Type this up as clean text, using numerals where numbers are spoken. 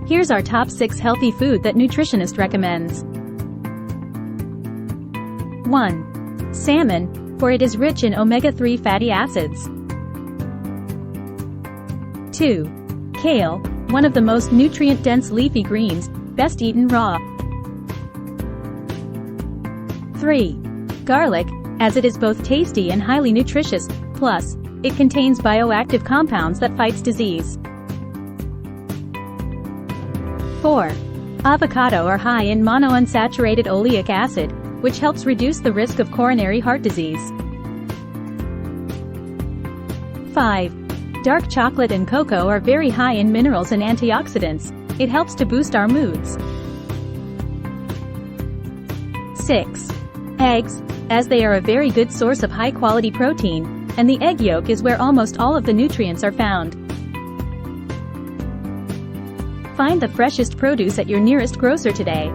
Here's our top 6 healthy food that nutritionist recommends. 1. Salmon, for it is rich in omega-3 fatty acids. 2. Kale, one of the most nutrient-dense leafy greens, best eaten raw. 3. Garlic, as it is both tasty and highly nutritious, plus, it contains bioactive compounds that fights disease. 4. Avocado are high in monounsaturated oleic acid, which helps reduce the risk of coronary heart disease. 5. Dark chocolate and cocoa are very high in minerals and antioxidants. It helps to boost our moods. 6. Eggs, as they are a very good source of high-quality protein, and the egg yolk is where almost all of the nutrients are found. Find the freshest produce at your nearest grocer today.